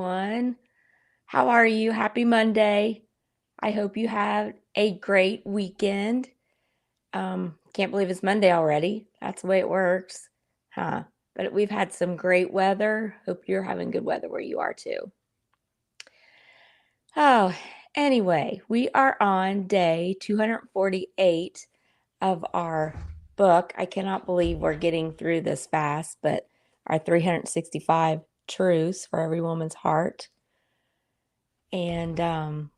everyone. How are you? Happy Monday. I hope you had a great weekend. Can't believe it's Monday already. That's the way it works. Huh. But we've had some great weather. Hope you're having good weather where you are too. Oh, anyway, we are on day 248 of our book. I cannot believe we're getting through this fast, but our 365 truths for every woman's heart. And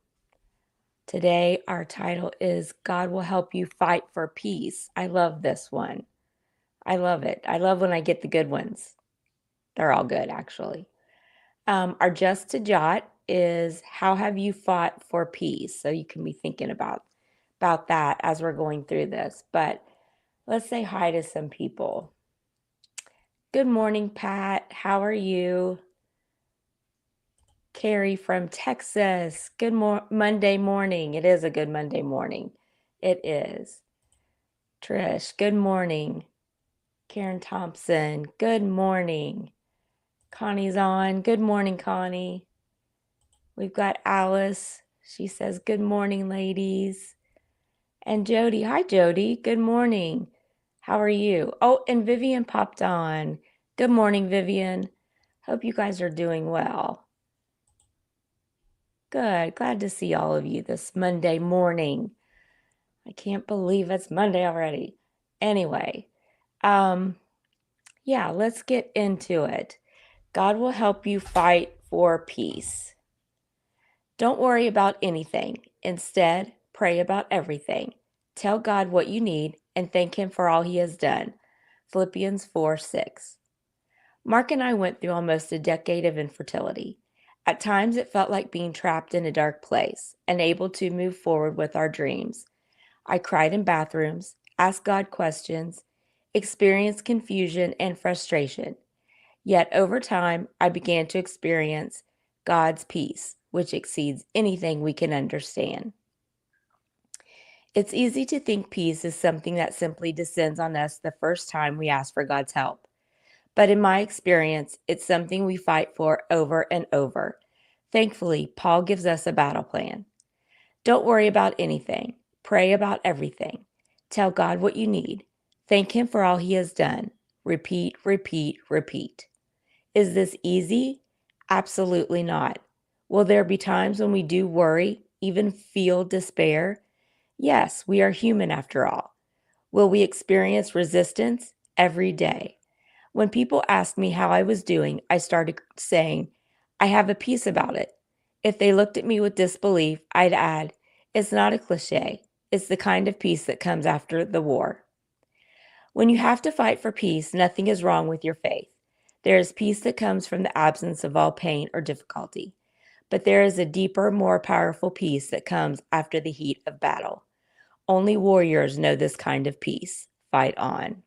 today our title is God Will Help You Fight for Peace. I love this one. I love it. I love when I get the good ones. They're all good, actually. Our just to jot is how have you fought for peace? So you can be thinking about that as we're going through this. But let's say hi to some people. Good morning, Pat. How are you? Carrie from Texas. Good Monday morning. It is a good Monday morning. It is. Trish, good morning. Karen Thompson, good morning. Connie's on. Good morning, Connie. We've got Alice. She says, good morning, ladies. And Jody. Hi, Jody. Good morning. How are you? Oh, and Vivian popped on. Good morning, Vivian. Hope you guys are doing well. Good. Glad to see all of you this Monday morning. I can't believe it's Monday already. Anyway, yeah, let's get into it. God will help you fight for peace. Don't worry about anything. Instead, pray about everything. Tell God what you need and thank Him for all He has done. Philippians 4:6. Mark and I went through almost a decade of infertility. At times, it felt like being trapped in a dark place, unable to move forward with our dreams. I cried in bathrooms, asked God questions, experienced confusion and frustration. Yet over time, I began to experience God's peace, which exceeds anything we can understand. It's easy to think peace is something that simply descends on us the first time we ask for God's help. But in my experience, it's something we fight for over and over. Thankfully, Paul gives us a battle plan. Don't worry about anything. Pray about everything. Tell God what you need. Thank Him for all He has done. Repeat, repeat, repeat. Is this easy? Absolutely not. Will there be times when we do worry, even feel despair? Yes, we are human after all. Will we experience resistance? Every day. When people asked me how I was doing, I started saying, I have a peace about it. If they looked at me with disbelief, I'd add, it's not a cliche. It's the kind of peace that comes after the war. When you have to fight for peace, nothing is wrong with your faith. There is peace that comes from the absence of all pain or difficulty. But there is a deeper, more powerful peace that comes after the heat of battle. Only warriors know this kind of peace. Fight on.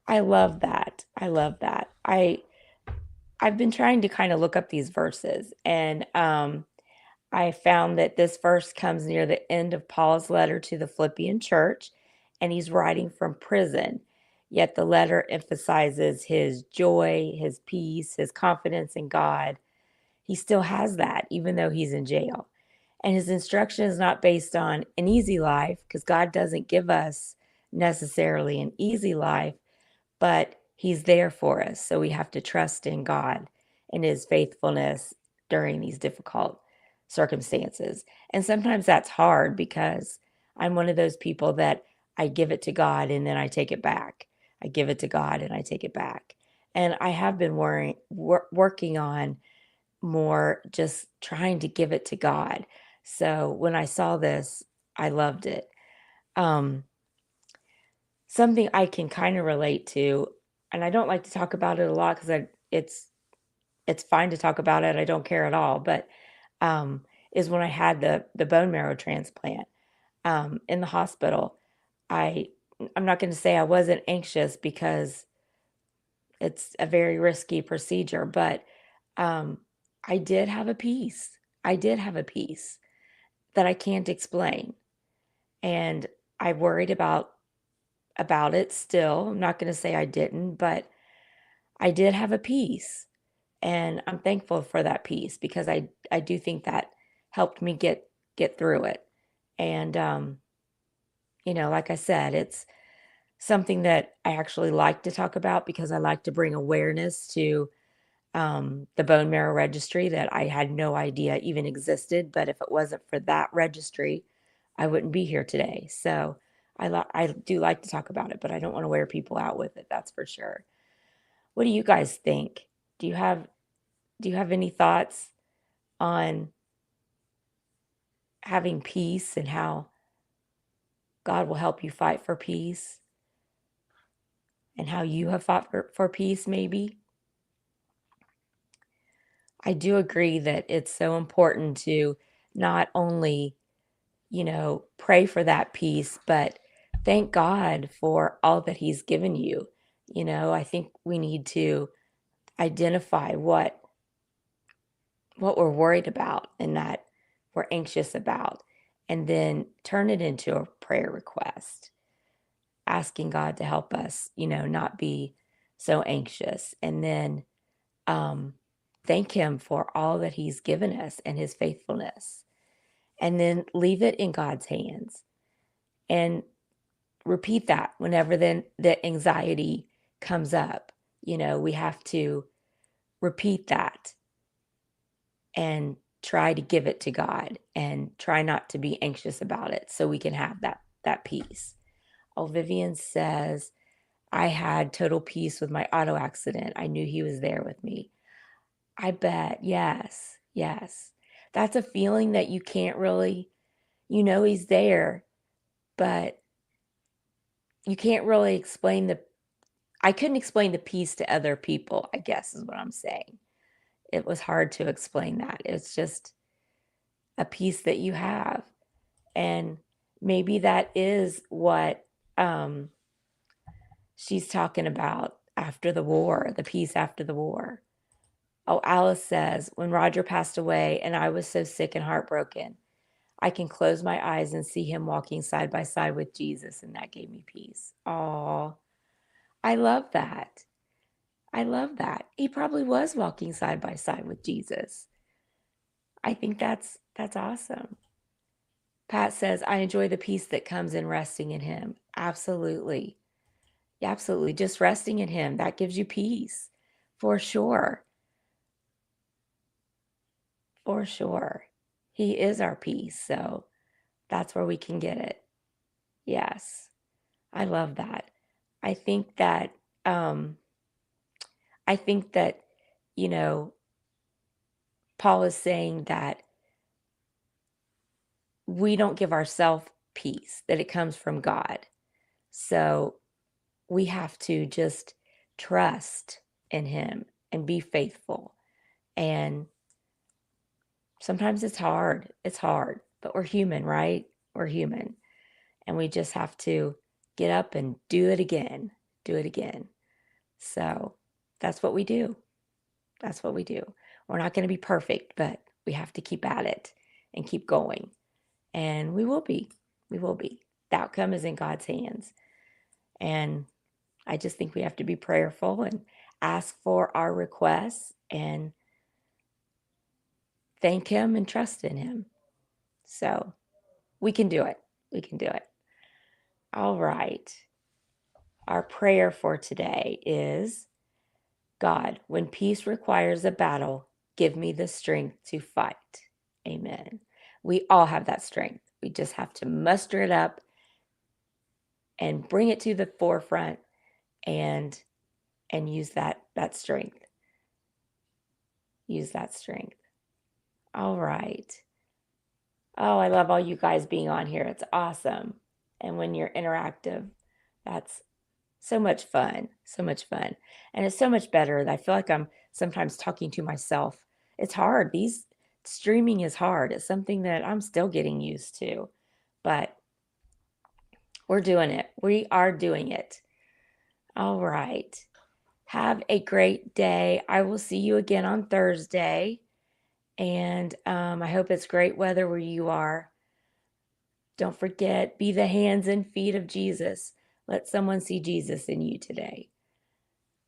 I love that. I love that. I've been trying to kind of look up these verses, and I found that this verse comes near the end of Paul's letter to the Philippian church, and he's writing from prison. Yet the letter emphasizes his joy, his peace, his confidence in God. He still has that, even though he's in jail. And his instruction is not based on an easy life, because God doesn't give us necessarily an easy life, but He's there for us. So we have to trust in God and His faithfulness during these difficult circumstances. And sometimes that's hard because I'm one of those people that I give it to God and then I take it back. I give it to God and I take it back. And I have been working on more just trying to give it to God. So when I saw this, I loved it. Um, Something I can kind of relate to, and I don't like to talk about it a lot because it's fine to talk about it. I don't care at all. But is when I had the bone marrow transplant in the hospital. I I'm not going to say I wasn't anxious because it's a very risky procedure, but um, I did have a peace. I did have a peace that I can't explain, and I worried about it still. I'm not going to say I didn't, but I did have a peace. And I'm thankful for that peace because I do think that helped me get through it. And like I said, it's something that I actually like to talk about because I like to bring awareness to the bone marrow registry that I had no idea even existed. But if it wasn't for that registry, I wouldn't be here today. So I do like to talk about it, but I don't want to wear people out with it. That's for sure. What do you guys think? Do you have do you have any thoughts on having peace and how God will help you fight for peace and how you have fought for peace, maybe? I do agree that it's so important to not only, pray for that peace, but thank God for all that He's given you. I think we need to identify what we're worried about and that we're anxious about, and then turn it into a prayer request, asking God to help us, not be so anxious. And then um, thank Him for all that He's given us and His faithfulness. And then leave it in God's hands and repeat that whenever then the anxiety comes up. We have to repeat that and try to give it to God and try not to be anxious about it so we can have that peace. Oh, Vivian says, I had total peace with my auto accident. I knew He was there with me. I bet. Yes. Yes. That's a feeling that you can't really, He's there, but you can't really explain I couldn't explain the peace to other people, I guess is what I'm saying. It was hard to explain that. It's just a peace that you have. And maybe that is what she's talking about after the war, the peace after the war. Oh, Alice says, when Roger passed away and I was so sick and heartbroken, I can close my eyes and see him walking side by side with Jesus, and that gave me peace. Oh, I love that. I love that. He probably was walking side by side with Jesus. I think that's awesome. Pat says, I enjoy the peace that comes in resting in Him. Absolutely. Absolutely. Just resting in Him, that gives you peace. For sure. For sure. He is our peace. So that's where we can get it. Yes. I love that. I think that, um, I think that, you know, Paul is saying that we don't give ourselves peace, that it comes from God. So we have to just trust in Him and be faithful. And sometimes it's hard. It's hard, but we're human, right? We're human. And we just have to get up and do it again, do it again. So that's what we do. That's what we do. We're not going to be perfect, but we have to keep at it and keep going. And we will be. We will be. The outcome is in God's hands. And I just think we have to be prayerful and ask for our requests and thank Him and trust in Him. So we can do it. We can do it. All right. Our prayer for today is, God, when peace requires a battle, give me the strength to fight. Amen. We all have that strength. We just have to muster it up and bring it to the forefront and use that strength. Use that strength. All right. Oh, I love all you guys being on here. It's awesome. And when you're interactive, that's so much fun. So much fun. And it's so much better. I feel like I'm sometimes talking to myself. It's hard. These streaming is hard. It's something that I'm still getting used to. But we're doing it. We are doing it. All right. Have a great day. I will see you again on Thursday. And I hope it's great weather where you are. Don't forget, be the hands and feet of Jesus. Let someone see Jesus in you today.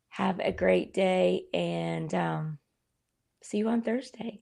Have a great day, and See you on Thursday.